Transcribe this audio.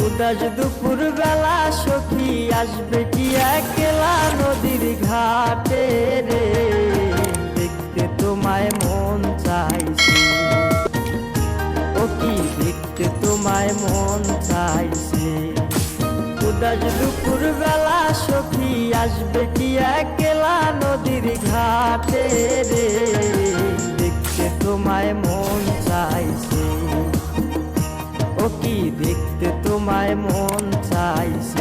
উদাস দুপুর বেলা সখী আসবে কি একলা নদীর ঘাটে রে, দেখতে তোমায় মন চাইছে, ও কি দেখতে তোমায় মন চাইছে। উদাস দুপুর বেলা সখী আসবে কি একলা নদীর ঘাটে রে, দেখতে তোমায় মন চাইছে, ও কি দেখতে তোমায় মন চাইছে।